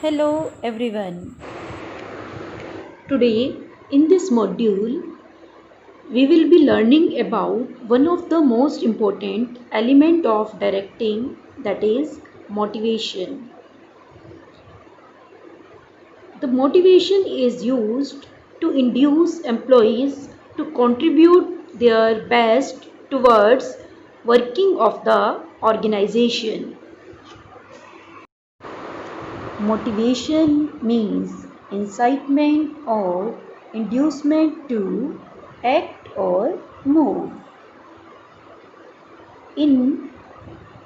Hello everyone. Today in this module we will be learning about one of the most important element of directing, that is motivation. The motivation is used to induce employees to contribute their best towards working of the organization. Motivation means incitement or inducement to act or move. In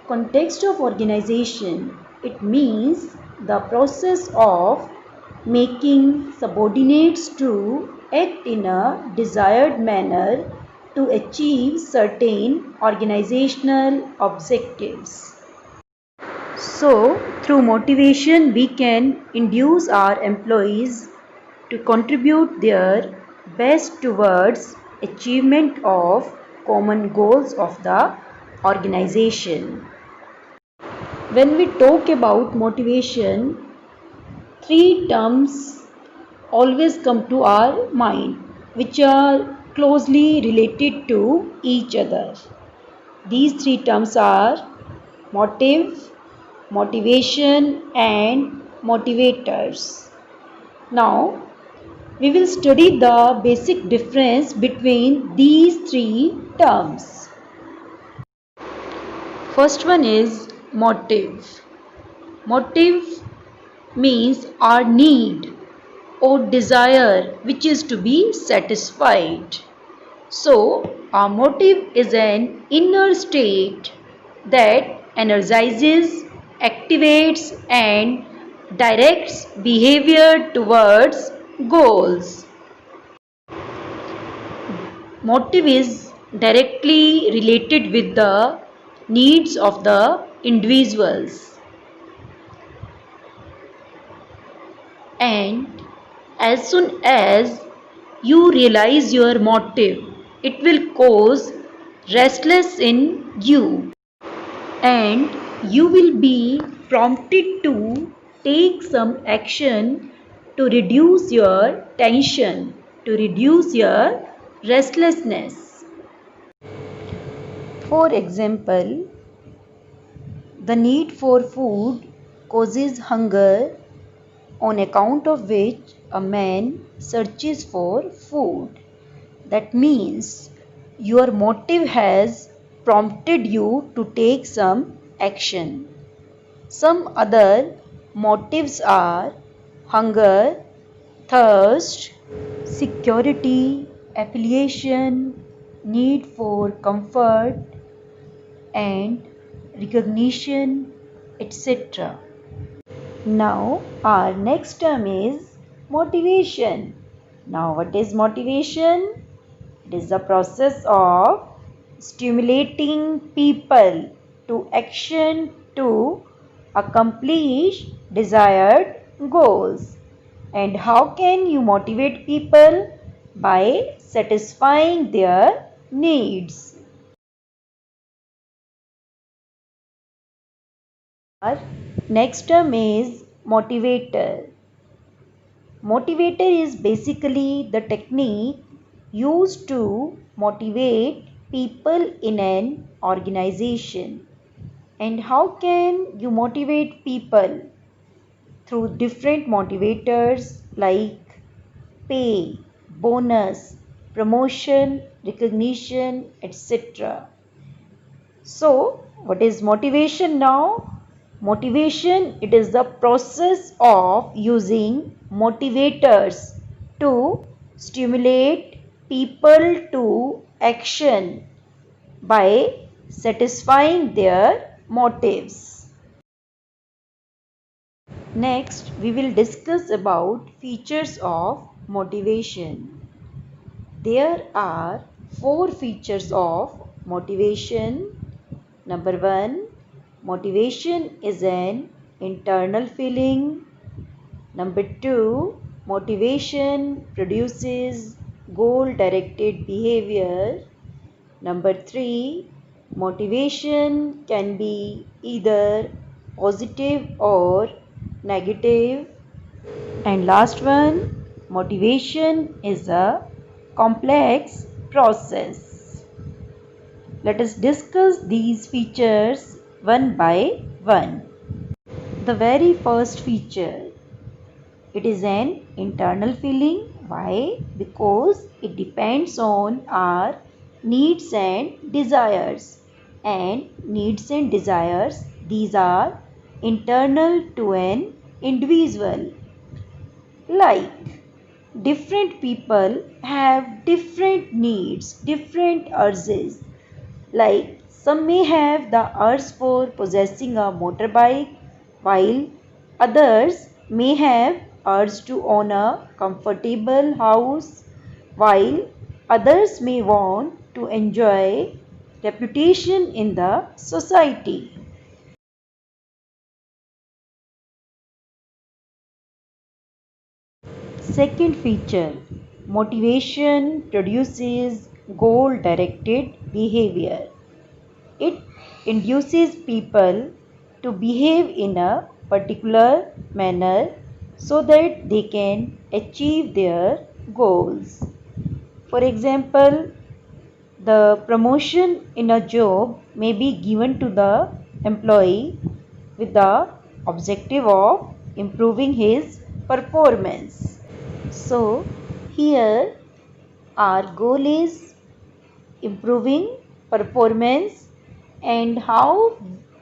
context of organization, it means the process of making subordinates to act in a desired manner to achieve certain organizational objectives. So, through motivation, we can induce our employees to contribute their best towards achievement of common goals of the organization. When we talk about motivation, three terms always come to our mind which are closely related to each other. These three terms are motive, motivation and motivators. Now, we will study the basic difference between these three terms. First one is motive. Motive means our need or desire which is to be satisfied. So, our motive is an inner state that energizes, activates and directs behavior towards goals. Motive is directly related with the needs of the individuals, and as soon as you realize your motive, it will cause restlessness in you and you will be prompted to take some action to reduce your tension, to reduce your restlessness. For example, the need for food causes hunger, on account of which a man searches for food. That means your motive has prompted you to take some action. Some other motives are hunger, thirst, security, affiliation, need for comfort and recognition, etc. Now, our next term is motivation. Now, what is motivation? It is the process of stimulating people to action to accomplish desired goals. And how can you motivate people? By satisfying their needs. Our next term is motivator. Motivator is basically the technique used to motivate people in an organization. And how can you motivate people? Through different motivators like pay, bonus, promotion, recognition, etc. So, what is motivation now? Motivation, it is the process of using motivators to stimulate people to action by satisfying their motives. Next, we will discuss about features of motivation. There are four features of motivation. Number one, motivation is an internal feeling. Number two, motivation produces goal-directed behavior. Number three, motivation can be either positive or negative. And last one, motivation is a complex process. Let us discuss these features one by one. The very first feature, it is an internal feeling. Why? Because it depends on our needs and desires. And needs and desires, these are internal to an individual. Like different people have different needs, different urges. Like some may have the urge for possessing a motorbike, while others may have urge to own a comfortable house, while others may want to enjoy reputation in the society. Second feature, motivation produces goal directed behavior. It induces people to behave in a particular manner so that they can achieve their goals. For example, the promotion in a job may be given to the employee with the objective of improving his performance. So, here our goal is improving performance, and how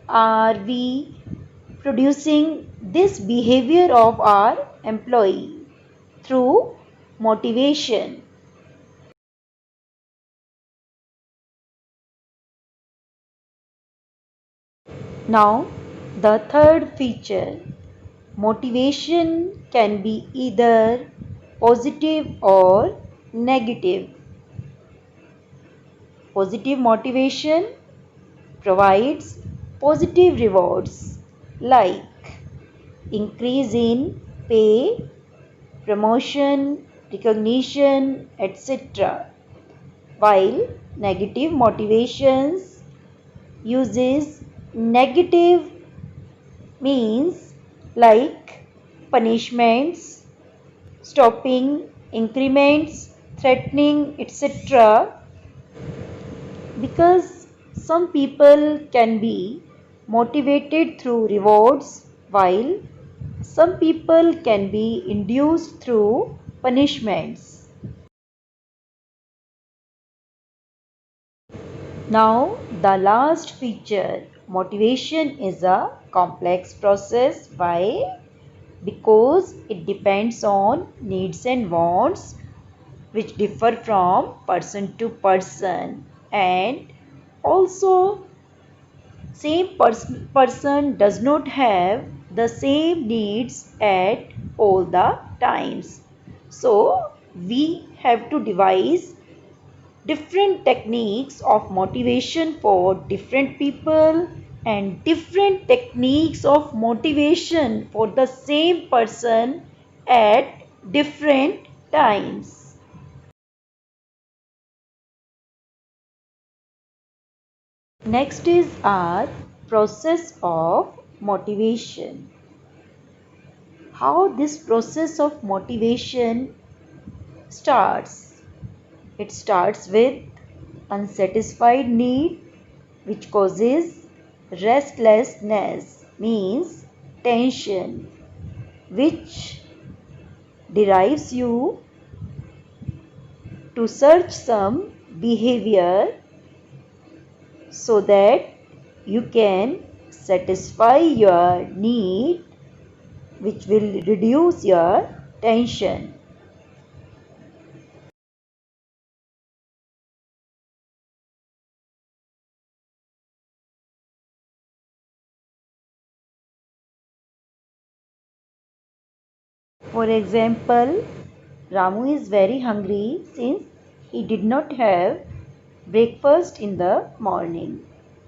are we producing this behavior of our employee? Through motivation. Now, the third feature, motivation can be either positive or negative. Positive motivation provides positive rewards like increase in pay, promotion, recognition, etc. While negative motivations uses negative means like punishments, stopping increments, threatening, etc. Because some people can be motivated through rewards, while some people can be induced through punishments. Now, the last feature, motivation is a complex process. Why? Because it depends on needs and wants which differ from person to person, and also same person does not have the same needs at all the times. So we have to devise different techniques of motivation for different people and different techniques of motivation for the same person at different times. Next is our process of motivation. How this process of motivation starts? It starts with unsatisfied need, which causes restlessness, means tension, which derives you to search some behavior so that you can satisfy your need, which will reduce your tension. For example, Ramu is very hungry since he did not have breakfast in the morning.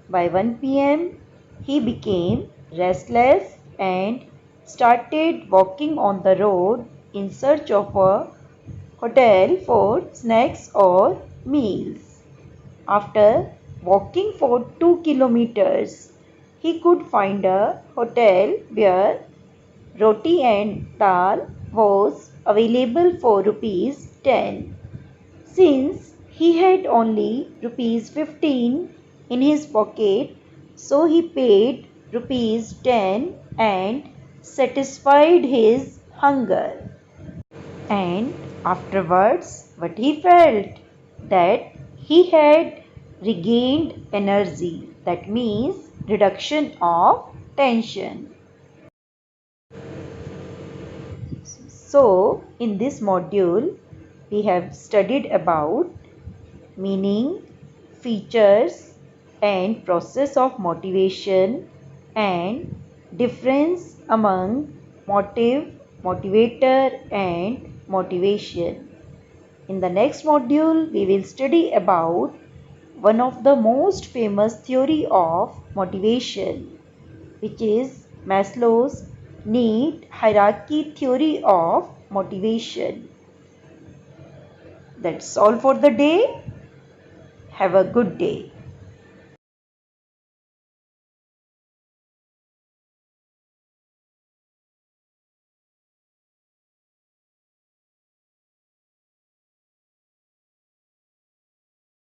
By 1 p.m., he became restless and started walking on the road in search of a hotel for snacks or meals. After walking for 2 kilometers, he could find a hotel where roti and dal was available for rupees 10. Since he had only rupees 15 in his pocket, so he paid rupees 10 and satisfied his hunger. And afterwards, what he felt? That he had regained energy. That means reduction of tension. So, in this module, we have studied about meaning, features and process of motivation and difference among motive, motivator and motivation. In the next module, we will study about one of the most famous theory of motivation, which is Maslow's need hierarchy theory of motivation. That's all for the day. Have a good day.